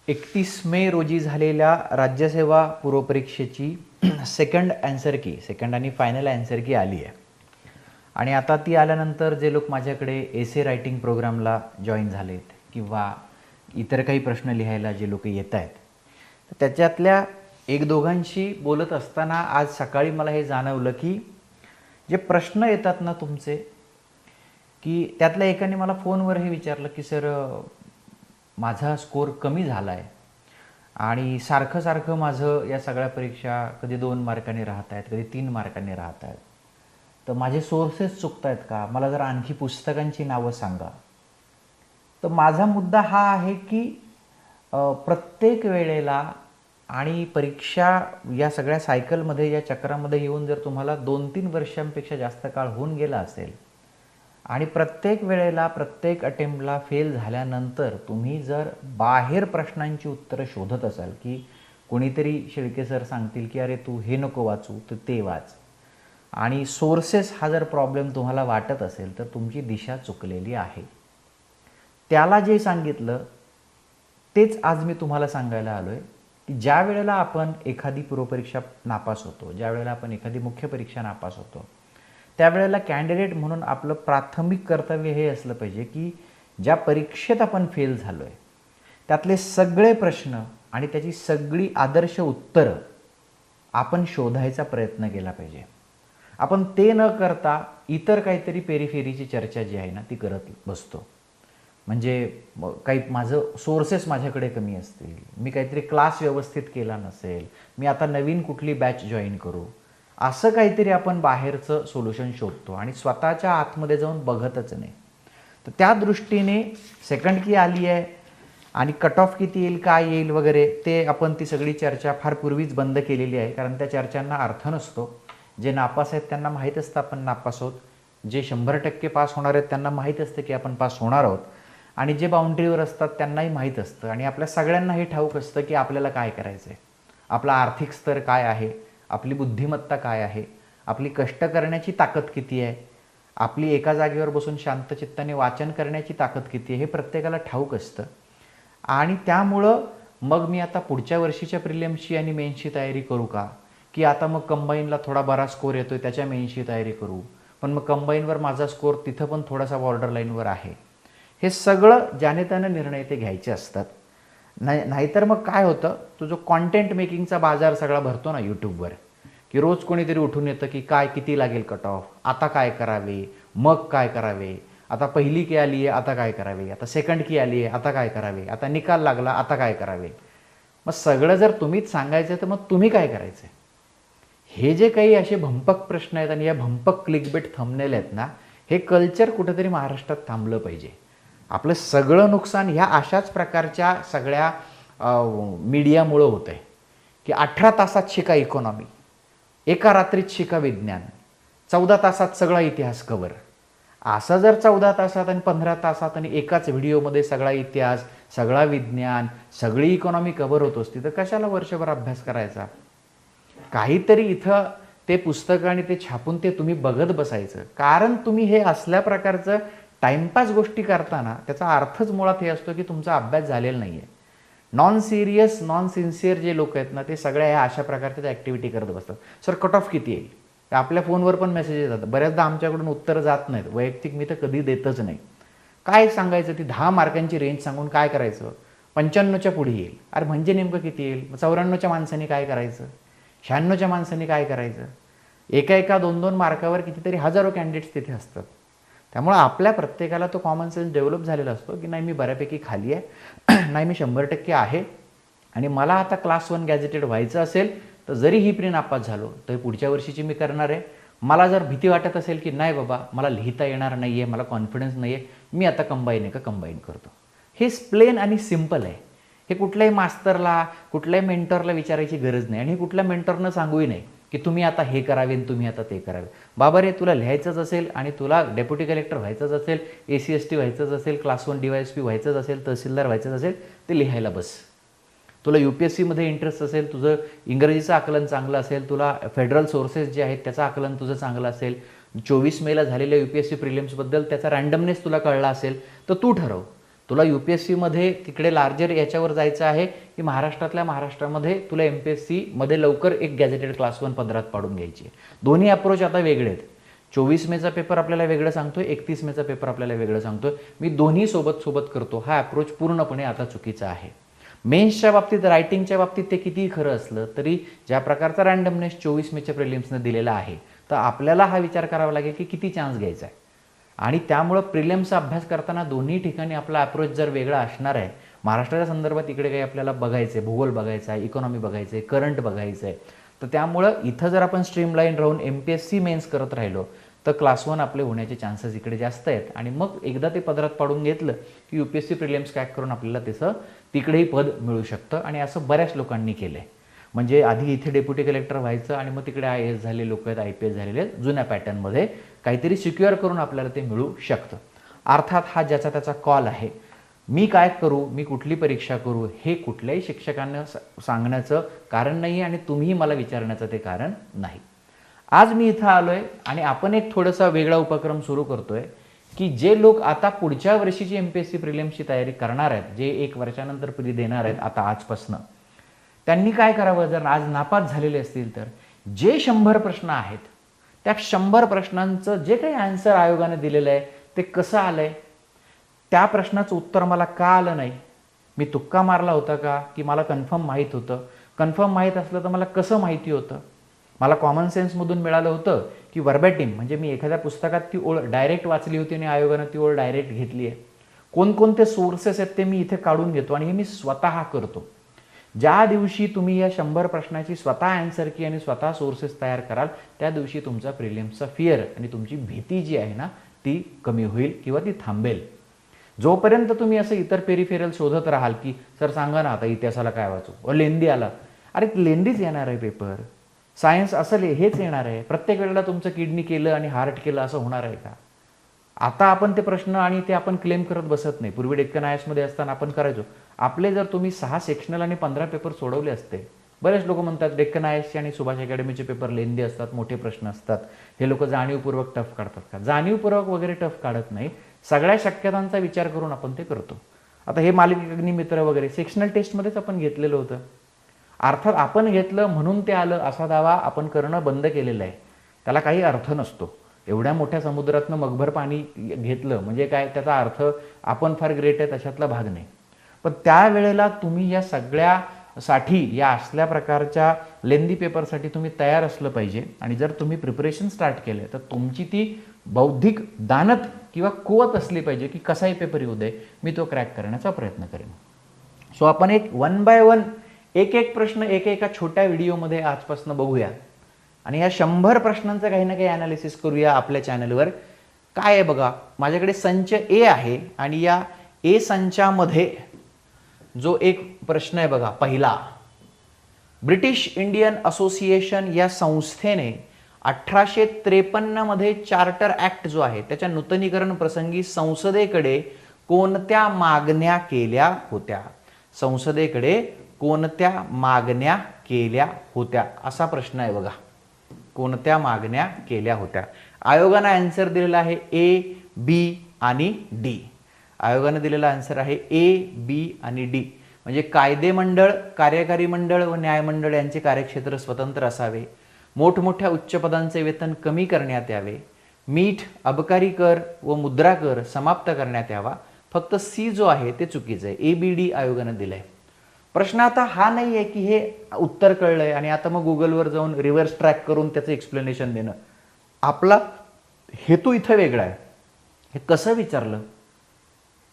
31 मे रोजी झालेल्या राज्यसेवा पूर्वपरीक्षेची सेकंड आणि फायनल ॲन्सर की आली आहे. आणि आता ती आल्यानंतर जे लोक माझ्याकडे एसे रायटिंग प्रोग्रामला जॉईन झालेत किंवा इतर काही प्रश्न लिहायला जे लोक येत आहेत, तर त्याच्यातल्या एक दोघांशी बोलत असताना आज सकाळी मला हे जाणवलं की जे प्रश्न येतात ना तुमचे, की त्यातल्या एकाने मला फोनवर हे विचारलं की सर, माझा स्कोर कमी झाला आहे आणि सारखं सारखं माझं या सगळ्या परीक्षा कधी 2 मार्कांनी राहत आहेत, कधी 3 मार्कांनी राहत आहेत, तर माझे सोर्सेस चुकत आहेत का, मला जरा आणखी पुस्तकांची नावं सांगा. तर माझा मुद्दा हा आहे की प्रत्येक वेळेला आणि परीक्षा या सगळ्या सायकलमध्ये या चक्रामध्ये येऊन जर तुम्हाला 2-3 वर्षांपेक्षा जास्त काळ होऊन गेला असेल आणि प्रत्येक वेळेला प्रत्येक अटेम्प्टला फेल झाल्यानंतर तुम्ही जर बाहेर प्रश्नांची उत्तरं शोधत असाल, की कोणीतरी शेळके सर सांगतील की अरे तू हे नको वाचू तर ते वाच, आणि सोर्सेस हा जर प्रॉब्लेम तुम्हाला वाटत असेल तर तुमची दिशा चुकलेली आहे. त्याला जे सांगितलं तेच आज मी तुम्हाला सांगायला आलो आहे की ज्या वेळेला आपण एखादी पूर्वपरीक्षा नापास होतो, ज्या वेळेला आपण एखादी मुख्य परीक्षा नापास होतो, त्यावेळेला कॅन्डिडेट म्हणून आपलं प्राथमिक कर्तव्य हे असलं पाहिजे की ज्या परीक्षेत आपण फेल झालो आहे त्यातले सगळे प्रश्न आणि त्याची सगळी आदर्श उत्तरं आपण शोधायचा प्रयत्न केला पाहिजे. आपण ते न करता इतर काहीतरी पेरीफेरीची चर्चा जी आहे ना ती करत बसतो. म्हणजे काही माझं सोर्सेस माझ्याकडे कमी असतील, मी काहीतरी क्लास व्यवस्थित केला नसेल, मी आता नवीन कुठली बॅच जॉईन करू, असं काहीतरी आपण बाहेरचं सोल्युशन शोधतो आणि स्वतःच्या आतमध्ये जाऊन बघतच नाही. तर त्या दृष्टीने सेकंड की आली आहे आणि कट ऑफ किती येईल, काय येईल वगैरे, ते आपण ती सगळी चर्चा फार पूर्वीच बंद केलेली आहे, कारण त्या चर्चांना अर्थ नसतो. जे नापास आहेत त्यांना माहीत असतं आपण नापास आहोत, जे 100% पास होणार आहेत त्यांना माहीत असतं की आपण पास होणार आहोत, आणि जे बाउंड्रीवर असतात त्यांनाही माहीत असतं, आणि आपल्या सगळ्यांना हे ठाऊक असतं की आपल्याला काय करायचं आहे, आपला आर्थिक स्तर काय आहे, आपली बुद्धिमत्ता काय आहे, आपली कष्ट करण्याची ताकद किती आहे, आपली एका जागेवर बसून शांत चित्ताने वाचन करण्याची ताकद किती आहे, हे प्रत्येकाला ठाऊक असतं. आणि त्यामुळं मग मी आता पुढच्या वर्षीच्या प्रिलिम्सची आणि मेन्सची तयारी करू का, की आता मग कंबाईनला थोडा बरा स्कोर येतोय त्याच्या मेन्सची तयारी करू, पण मग कंबाईनवर माझा स्कोर तिथं पण थोडासा बॉर्डर लाईनवर आहे. हे सगळं ज्याने त्याने निर्णय ते घ्यायचे असतात. नाहीतर मग काय होतं, तो जो कॉन्टेंट मेकिंगचा बाजार सगळा भरतो ना यूट्यूबवर, की रोज कोणीतरी उठून येतं की काय किती लागेल कट ऑफ, आता काय करावे, मग काय करावे, आता पहिली की आली आहे आता काय करावे, आता सेकंड की आली आहे आता काय करावे, आता निकाल लागला आता काय करावे. मग सगळं जर तुम्हीच सांगायचं तर मग तुम्ही काय करायचं. हे जे काही असे भंपक प्रश्न आहेत आणि या भंपक क्लिकबेट थंबनेल आहेत ना, हे कल्चर कुठेतरी महाराष्ट्रात थांबलं पाहिजे. आपलं सगळं नुकसान ह्या अशाच प्रकारच्या सगळ्या मीडियामुळं होतं आहे, की 18 तासात शिका इकॉनॉमी, एका रात्रीत शिका विज्ञान, 14 तासात सगळा इतिहास कवर. असं जर 14 तासात आणि 15 तासात आणि एकाच व्हिडिओमध्ये सगळा इतिहास, सगळा विज्ञान, सगळी इकॉनॉमी कव्हर होत असती तर कशाला वर्षभर अभ्यास करायचा. काहीतरी इथं ते पुस्तकं आणि ते छापून ते तुम्ही बघत बसायचं, कारण तुम्ही हे असल्या प्रकारचं टाइमपास गोष्टी करताना त्याचा अर्थच मुळात हे असतो की तुमचा अभ्यास झालेला नाही आहे. नॉन सिरियस, नॉन सिन्सिअर जे लोक आहेत ना, ते सगळ्या ह्या अशा प्रकारच्या ॲक्टिव्हिटी करत बसतात. सर कट ऑफ किती येईल, आपल्या फोनवर पण मेसेज येतात, बऱ्याचदा आमच्याकडून उत्तर जात नाहीत, वैयक्तिक मी तर कधी देतच नाही. काय सांगायचं, ती 10 मार्कांची रेंज सांगून काय करायचं, 95च्या पुढे येईल. अरे म्हणजे नेमकं किती येईल, 94च्या माणसांनी काय करायचं, 96च्या माणसांनी काय करायचं. एका 2-2 मार्कावर कितीतरी हजारो कॅन्डिडेट्स तिथे असतात. त्यामुळं आपल्या प्रत्येकाला तो कॉमन सेन्स डेव्हलप झालेला असतो की नाही मी बऱ्यापैकी खाली आहे, नाही मी 100% आहे, आणि मला आता क्लास 1 गॅझेटेड व्हायचं असेल तर जरी ही प्री नापास झालो तर पुढच्या वर्षीची मी करणार आहे. मला जर भीती वाटत असेल की नाही बाबा मला लिहिता येणार नाही आहे, मला कॉन्फिडन्स नाही आहे, मी आता कंबाईन करतो. हे प्लेन आणि सिम्पल आहे. हे कुठल्याही मास्तरला, कुठल्याही मेंटरला विचारायची गरज नाही, आणि हे कुठल्या मेंटरनं सांगूही नाही की तुम्ही आता हे करावे आणि तुम्ही आता ते करावे. बाबा रे, तुला लिहायचंच असेल आणि तुला डेप्युटी कलेक्टर व्हायचंच असेल, ACST व्हायचंच असेल, क्लास 1 DYSP व्हायचंच असेल, तहसीलदार व्हायचंच असेल, ते लिहायला बस. तुला UPSCमध्ये इंटरेस्ट असेल, तुझं इंग्रजीचं आकलन चांगलं असेल, तुला फेडरल सोर्सेस जे आहेत त्याचं आकलन तुझं चांगलं असेल, 24 मेला झालेल्या UPSC प्रिलिम्सबद्दल त्याचा रँडमनेस तुला कळला असेल, तर तू ठरव तुला UPSCमध्ये तिकडे लार्जर याच्यावर जायचं आहे की महाराष्ट्रामध्ये तुला MPSCमध्ये लवकर एक गॅझेटेड क्लास 1 पदरात पाडून घ्यायची आहे. दोन्ही अप्रोच आता वेगळे आहेत. 24 मेचा पेपर आपल्याला वेगळं सांगतोय, 31 मेचा पेपर आपल्याला वेगळं सांगतोय. मी दोन्ही सोबत करतो. हा अप्रोच पूर्णपणे आता चुकीचा आहे. मेन्सच्या बाबतीत, रायटिंगच्या बाबतीत ते कितीही खरं असलं तरी ज्या प्रकारचा रँडमनेस 24 मेच्या प्रिलिम्सने दिलेला आहे, तर आपल्याला हा विचार करावा लागेल की किती चान्स घ्यायचा आहे. आणि त्यामुळं प्रिलिम्सचा अभ्यास करताना दोन्ही ठिकाणी आपला अप्रोच जर वेगळा असणार आहे, महाराष्ट्राच्या संदर्भात इकडे काही आपल्याला बघायचं आहे, भूगोल बघायचा आहे, इकॉनॉमी बघायचं आहे, करंट बघायचं आहे, तर त्यामुळं इथं जर आपण स्ट्रीमलाईन राहून MPSC मेन्स करत राहिलो तर क्लास 1 आपले होण्याचे चान्सेस इकडे जास्त आहेत. आणि मग एकदा ते पदरात पाडून घेतलं की UPSC प्रिलिम्स क्रॅक करून आपल्याला त्याचं तिकडेही पद मिळू शकतं. आणि असं बऱ्याच लोकांनी केलं आहे. म्हणजे आधी इथे डेप्युटी कलेक्टर व्हायचं आणि मग तिकडे IAS झाले लोक आहेत, IPS झालेले जुन्या पॅटर्नमध्ये काहीतरी सिक्युअर करून आपल्याला ते मिळू शकतं. अर्थात हा ज्याचा त्याचा कॉल आहे. मी काय करू, मी कुठली परीक्षा करू, हे कुठल्याही शिक्षकांना सांगण्याचं कारण नाही आणि तुम्ही मला विचारण्याचं ते कारण नाही. आज मी इथं आलोय आणि आपण एक थोडासा वेगळा उपक्रम सुरू करतोय की जे लोक आता पुढच्या वर्षीची MPSC प्रिलिम्सची तयारी करणार आहेत, जे 1 वर्षानंतर प्री देणार आहेत आता आजपासनं, त्यांनी काय करावं, जर आज नापास झालेले असतील तर जे 100 प्रश्न आहेत त्या 100 प्रश्नांचं जे काही आन्सर आयोगाने दिलेलं आहे ते कसं आलंय, त्या प्रश्नाचं उत्तर मला का आलं नाही, मी तुक्का मारला होता का, की मला कन्फर्म माहीत होतं, कन्फर्म माहीत असलं तर मला कसं माहिती होतं, मला कॉमन सेन्समधून मिळालं होतं की वर्बॅटिम, म्हणजे मी एखाद्या पुस्तकात ती ओळ डायरेक्ट वाचली होती आणि आयोगानं ती ओळ डायरेक्ट घेतली आहे, कोणकोणते सोर्सेस आहेत ते मी इथे काढून घेतो आणि हे मी स्वतः करतो. ज्या दिवशी तुम्ही या 100 प्रश्नाची स्वतः आन्सर की आणि स्वतः सोर्सेस तयार कराल त्या दिवशी तुमचा प्रिलिम्सचा फिअर आणि तुमची भीती जी आहे ना ती कमी होईल किंवा ती थांबेल. जोपर्यंत तुम्ही असं इतर पेरिफेरल शोधत राहाल की सर सांगा ना आता इतिहासाला काय वाचू, लेंदी आला, अरे लेंदीच येणार आहे पेपर, सायन्स असं हेच येणार आहे, प्रत्येक वेळेला तुमचं किडनी केलं आणि हार्ट केलं असं होणार आहे का. आता आपण ते प्रश्न आणि ते आपण क्लेम करत बसत नाही. पूर्वी डेक्कन IASमध्ये असताना आपण करायचो. आपले जर तुम्ही 6 सेक्शनल आणि 15 पेपर सोडवले असते, बरेच लोक म्हणतात डेक्कन IASचे आणि सुभाष अकॅडमीचे पेपर लेंदी असतात, मोठे प्रश्न असतात, हे लोक जाणीवपूर्वक टफ काढतात का. जाणीवपूर्वक वगैरे टफ काढत नाही, सगळ्या शक्यतांचा विचार करून आपण ते करतो. आता हे मालिक अग्निमित्र वगैरे सेक्शनल टेस्टमध्येच आपण घेतलेलं होतं. अर्थात आपण घेतलं म्हणून ते आलं असा दावा आपण करणं बंद केलेलं आहे. त्याला काही अर्थ नसतो. एवढ्या मोठ्या समुद्रातनं मगभर पाणी घेतलं म्हणजे काय, त्याचा अर्थ आपण फार ग्रेट आहे तशातला भाग नाही. पण त्यावेळेला तुम्ही या सगळ्यासाठी, या असल्या प्रकारच्या लेंदी पेपरसाठी तुम्ही तयार असलं पाहिजे. आणि जर तुम्ही प्रिपरेशन स्टार्ट केलं तर तुमची ती बौद्धिक दानत किंवा कुवत असली पाहिजे की कसाही पेपर येऊ दे मी तो क्रॅक करण्याचा प्रयत्न करेन. सो आपण एक 1 बाय 1 एक प्रश्न एका छोट्या व्हिडिओमध्ये आजपासून बघूया आणि या 100 प्रश्नांचं काही ना काही ॲनालिसिस करूया आपल्या चॅनलवर. काय आहे बघा, माझ्याकडे संच A आहे आणि या A संचामध्ये जो एक प्रश्न आहे बघा, पहिला, ब्रिटिश इंडियन असोसिएशन या संस्थेने 1853 मध्ये चार्टर ऍक्ट जो आहे त्याच्या नूतनीकरण प्रसंगी संसदेकडे कोणत्या मागण्या केल्या होत्या. संसदेकडे कोणत्या मागण्या केल्या होत्या असा प्रश्न आहे बघा. कोणत्या मागण्या केल्या होत्या. आयोगाने आन्सर दिलेला आहे A, B आणि D. आयोगाने दिलेला आन्सर आहे A, B आणि D. म्हणजे कायदे मंडळ, कार्यकारी मंडळ व न्यायमंडळ यांचे कार्यक्षेत्र स्वतंत्र असावे, मोठमोठ्या उच्च पदांचे वेतन कमी करण्यात यावे, मीठ, अबकारी कर व मुद्रा कर समाप्त करण्यात यावा. फक्त C जो आहे ते चुकीचं आहे. ABD आयोगाने दिलंय. प्रश्न आता हा नाही आहे की हे उत्तर कळलंय आणि आता मग गुगलवर जाऊन रिव्हर्स ट्रॅक करून त्याचं एक्सप्लेनेशन देणं. आपला हेतू इथं वेगळा आहे. हे कसं विचारलं,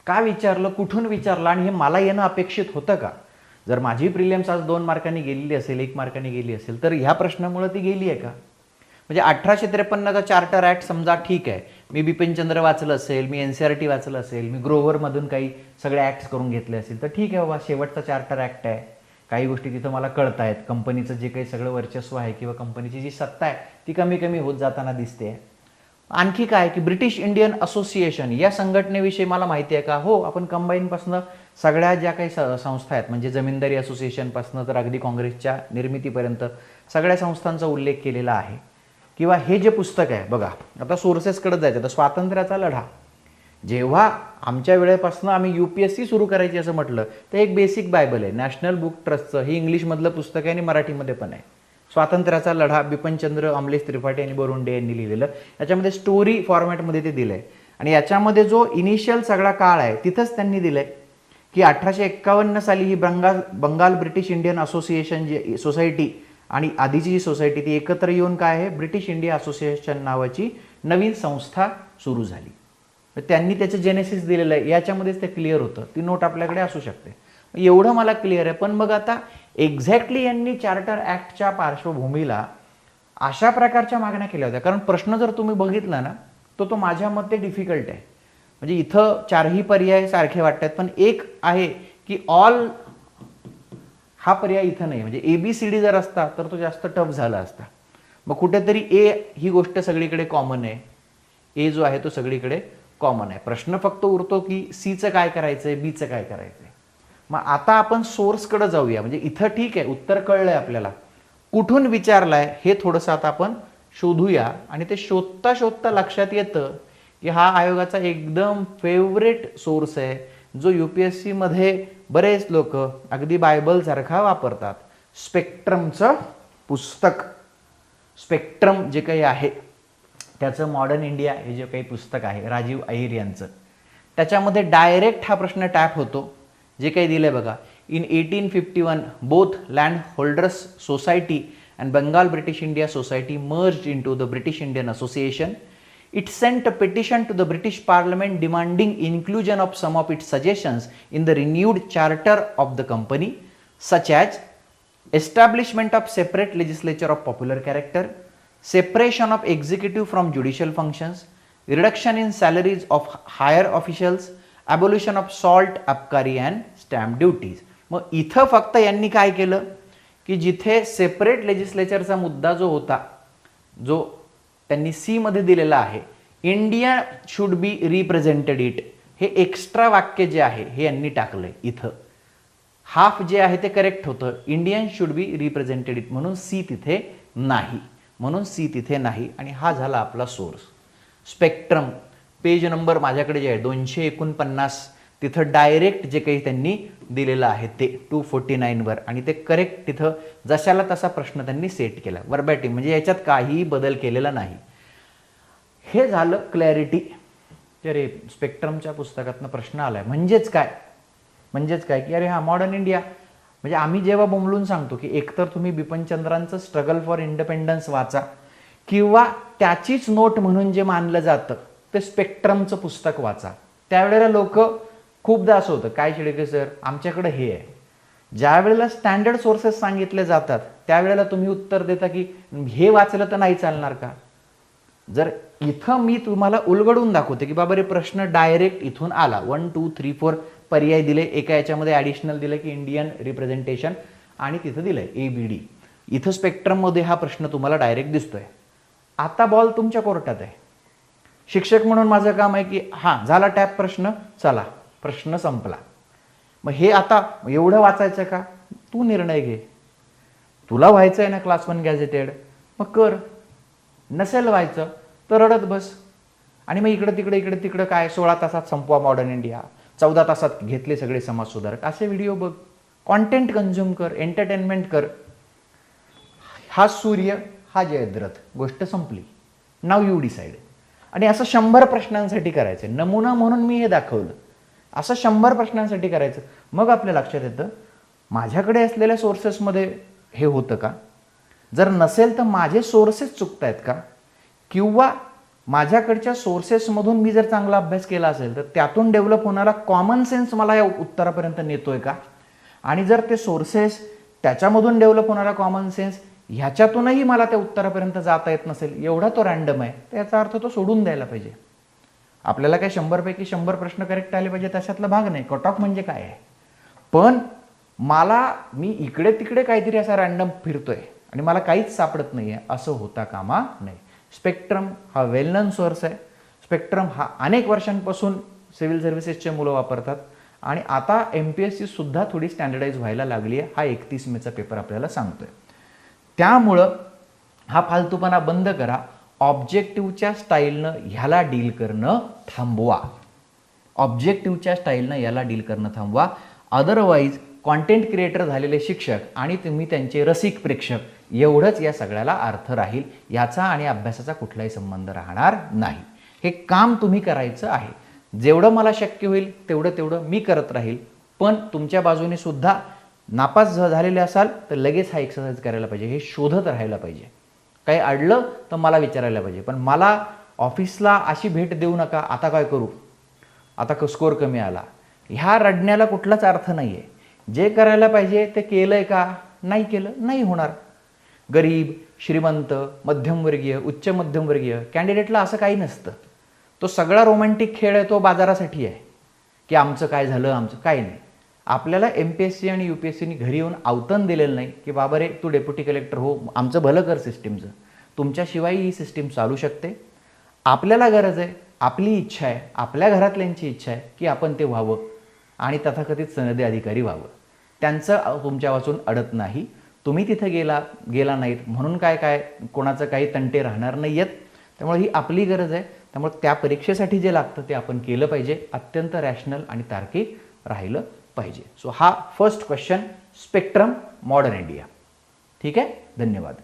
का विचारलं, कुठून विचारलं आणि हे मला येणं अपेक्षित होतं का. जर माझी प्रिलिम्स आज 2 मार्कांनी गेलेली असेल, 1 मार्कांनी गेली असेल तर ह्या प्रश्नामुळे ती गेली आहे का. म्हणजे 1853चा चार्टर ऍक्ट समजा ठीक आहे, मी बिपिनचंद्र वाचलं असेल, मी NCERT वाचलं असेल, मी ग्रोव्हरमधून काही सगळे ऍक्ट्स करून घेतले असेल तर ठीक आहे बाबा, शेवटचा चार्टर ऍक्ट आहे, काही गोष्टी तिथं मला कळत आहेत, कंपनीचं जे काही सगळं वर्चस्व आहे किंवा कंपनीची जी सत्ता आहे ती कमी कमी होत जाताना दिसते. आणखी काय की ब्रिटिश इंडियन असोसिएशन या संघटनेविषयी मला माहिती आहे का. हो, आपण कंबाईनपासून सगळ्या ज्या काही संस्था आहेत म्हणजे जमीनदारी असोसिएशनपासून तर अगदी काँग्रेसच्या निर्मितीपर्यंत सगळ्या संस्थांचा उल्लेख केलेला आहे. किंवा हे जे पुस्तक आहे बघा, आता सोर्सेसकडे जायचं तर स्वातंत्र्याचा लढा जेव्हा आमच्या वेळेपासून आम्ही UPSC सुरू करायची असं म्हटलं तर एक बेसिक बायबल आहे नॅशनल बुक ट्रस्टचं. हे इंग्लिशमधलं पुस्तक आहे आणि मराठीमध्ये पण आहे. स्वातंत्र्याचा लढा, बिपिनचंद्र अमलेश त्रिपाठी आणि बोरुंडे यांनी लिहिलेलं. याच्यामध्ये स्टोरी फॉर्मॅटमध्ये ते दिलं आहे. आणि याच्यामध्ये जो इनिशियल सगळा काळ आहे तिथंच त्यांनी दिलं आहे की 1851 साली ही बंगाल ब्रिटिश इंडियन असोसिएशन जी सोसायटी आणि आधीची जी सोसायटी ती एकत्र येऊन काय आहे, ब्रिटिश इंडिया असोसिएशन नावाची नवीन संस्था सुरू झाली. त्यांनी त्याचं जेनेसिस दिलेलं आहे. याच्यामध्येच ते क्लिअर होतं. ती नोट आपल्याकडे असू शकते. एवढं मला क्लिअर आहे. पण मग आता एक्झॅक्टली यांनी चार्टर ॲक्टच्या पार्श्वभूमीला अशा प्रकारच्या मागण्या केल्या होत्या. कारण प्रश्न जर तुम्ही बघितला ना तो माझ्या मते डिफिकल्ट आहे. म्हणजे इथं चारही पर्याय सारखे वाटतात पण एक आहे की ऑल हा पर्याय इथं नाही. म्हणजे ABCD जर असता तर तो जास्त टफ झाला असता. मग कुठेतरी A ही गोष्ट सगळीकडे कॉमन आहे. A जो आहे तो सगळीकडे कॉमन आहे. प्रश्न फक्त उरतो की Cचं काय करायचंय, Bचं काय करायचंय. मग आता आपण सोर्सकडे जाऊया. म्हणजे इथं ठीक आहे, उत्तर कळलंय आपल्याला, कुठून विचारलाय हे थोडंसं आता आपण शोधूया. आणि ते शोधता शोधता लक्षात येतं की हा आयोगाचा एकदम फेवरेट सोर्स आहे जो UPSC मध्ये बरेच लोक अगदी बायबल सारखा वापरतात. स्पेक्ट्रमचं पुस्तक. स्पेक्ट्रम जे काही आहे त्याचं मॉडर्न इंडिया हे जे काही पुस्तक आहे राजीव अहिर यांचं, त्याच्यामध्ये डायरेक्ट हा प्रश्न टॅप होतो. जे काही दिलंय बघा, in 1851 both land holders society and Bengal British India society merged into the British Indian association. It sent a petition to the British Parliament demanding inclusion of some of its suggestions in the renewed charter of the company, such as establishment of separate legislature of popular character, separation of executive from judicial functions, reduction in salaries of higher officials, abolition of salt, abkari and stamp duties. मग इथं फक्त यांनी काय केलं की जिथे separate लेजिस्लेचरचा मुद्दा जो होता, जो त्यांनी C मध्ये दिलेला आहे, India should be represented it, हे एक्स्ट्रा वाक्य जे आहे हे यांनी टाकलंय इथं. हाफ जे आहे ते करेक्ट होतं, Indian should be represented it, म्हणून C तिथे नाही. म्हणून C तिथे नाही. आणि हा झाला आपला सोर्स. स्पेक्ट्रम पेज नंबर माझ्याकडे जे आहे 249, तिथं डायरेक्ट जे काही त्यांनी दिलेलं आहे ते 249 वर, आणि ते करेक्ट तिथं जशाला तसा प्रश्न त्यांनी सेट केला वर्बॅटिम. म्हणजे याच्यात काहीही बदल केलेला नाही. हे झालं क्लॅरिटी. अरे स्पेक्ट्रमच्या पुस्तकातनं प्रश्न आलाय म्हणजेच काय की अरे हा मॉडर्न इंडिया. म्हणजे आम्ही जेव्हा बोंबलून सांगतो की एकतर तुम्ही बिपिनचंद्रांचं स्ट्रगल फॉर इंडिपेंडन्स वाचा किंवा त्याचीच नोट म्हणून जे मानलं जातं ते स्पेक्ट्रमचं पुस्तक वाचा. त्यावेळेला लोक खूपदा असं होतं, काय शेळके सर आमच्याकडे हे आहे. ज्या वेळेला स्टँडर्ड सोर्सेस सांगितले जातात त्यावेळेला तुम्ही उत्तर देता की हे वाचलं तर नाही चालणार का. जर इथं मी तुम्हाला उलगडून दाखवते की बाबा रे प्रश्न डायरेक्ट इथून आला, 1 2 3 4 पर्याय दिले, एका याच्यामध्ये ॲडिशनल दिलं की इंडियन रिप्रेझेंटेशन, आणि तिथं दिलंय ABD. इथं स्पेक्ट्रममध्ये हा प्रश्न तुम्हाला डायरेक्ट दिसतोय. आता बॉल तुमच्या कोर्टात आहे. शिक्षक म्हणून माझं काम आहे की हां झाला टॅप प्रश्न, चला प्रश्न संपला. मग हे आता एवढं वाचायचं का, तू निर्णय घे. तुला व्हायचं आहे ना क्लास 1 गॅझेटेड, मग कर. नसेल व्हायचं तर रडत बस. आणि मग इकडं तिकडं काय 16 तासात संपवा मॉडर्न इंडिया, 14 तासात घेतले सगळे समाजसुधारक, असे व्हिडिओ बघ, कॉन्टेंट कन्झ्युम कर, एंटरटेनमेंट कर. हा सूर्य हा जयद्रथ, गोष्ट संपली. नाव यू डिसाइड. आणि असं 100 प्रश्नांसाठी करायचं. नमुना म्हणून मी हे दाखवलं. असं 100 प्रश्नांसाठी करायचं. मग आपल्या लक्षात येतं माझ्याकडे असलेल्या सोर्सेसमध्ये हे होतं का. जर नसेल तर माझे सोर्सेस चुकतायत का, किंवा माझ्याकडच्या सोर्सेसमधून मी जर चांगला अभ्यास केला असेल तर त्यातून डेव्हलप होणारा कॉमन सेन्स मला या उत्तरापर्यंत नेतोय का. आणि जर ते सोर्सेस त्याच्यामधून डेव्हलप होणारा कॉमन सेन्स ह्याच्यातूनही मला त्या उत्तरापर्यंत जाता येत नसेल, एवढा तो रँडम आहे, तर याचा अर्थ तो सोडून द्यायला पाहिजे. आपल्याला काय 100 पैकी 100 प्रश्न करेक्ट आले पाहिजे त्याच्यातला भाग नाही. कट ऑफ म्हणजे काय आहे. पण मी इकडे तिकडे काहीतरी असा रँडम फिरतोय आणि मला काहीच सापडत नाहीये असं होता कामा नाही. स्पेक्ट्रम हा वेल नोन सोर्स आहे. स्पेक्ट्रम हा अनेक वर्षांपासून सिव्हिल सर्व्हिसेसचे मुलं वापरतात आणि आता MPSC सुद्धा थोडी स्टँडर्डाइज व्हायला लागली आहे. हा 31 मेचा पेपर आपल्याला सांगतोय. त्यामुळं हा फालतूपणा बंद करा. ऑब्जेक्टिव्हच्या स्टाईलनं ह्याला डील करणं थांबवा. ऑब्जेक्टिव्हच्या स्टाईलनं याला डील करणं थांबवा. अदरवाईज कॉन्टेंट क्रिएटर झालेले शिक्षक आणि तुम्ही त्यांचे रसिक प्रेक्षक एवढंच या सगळ्याला अर्थ राहील. याचा आणि अभ्यासाचा कुठलाही संबंध राहणार नाही. हे काम तुम्ही करायचं आहे. जेवढं मला शक्य होईल तेवढं मी करत राहील. पण तुमच्या बाजूने सुद्धा नापास झालेले असाल तर लगेच हा एक्सरसाइज करायला पाहिजे. हे शोधत राहायला पाहिजे. काही अडलं तर मला विचारायला पाहिजे. पण मला ऑफिसला अशी भेट देऊ नका, आता काय करू, आता स्कोर कमी आला, ह्या रडण्याला कुठलाच अर्थ नाही आहे. जे करायला पाहिजे ते केलं आहे का, नाही केलं नाही होणार. गरीब, श्रीमंत, मध्यमवर्गीय, उच्च मध्यमवर्गीय कॅन्डिडेटला असं काही नसतं. तो सगळा रोमॅन्टिक खेळ आहे तो बाजारासाठी आहे की आमचं काय झालं, आमचं काय नाही. आपल्याला MPSC आणि UPSCनी घरी येऊन अवतन दिलेलं नाही की बाबा रे तू डेप्युटी कलेक्टर हो, आमचं भलं कर सिस्टीमचं. तुमच्याशिवाय ही सिस्टीम चालू शकते. आपल्याला गरज आहे, आपली इच्छा आहे, आपल्या घरातल्यांची इच्छा आहे की आपण ते व्हावं आणि तथाकथित सनदी अधिकारी व्हावं. त्यांचं तुमच्या वाचून अडत नाही. तुम्ही तिथे गेला नाहीत म्हणून काय कोणाचं काही तंटे राहणार नाही आहेत. त्यामुळे ही आपली गरज आहे. त्यामुळे त्या परीक्षेसाठी जे लागतं ते आपण केलं पाहिजे. अत्यंत रॅशनल आणि तार्किक राहिलं पाहिजे. सो हा first question, spectrum modern India. ठीक आहे, धन्यवाद.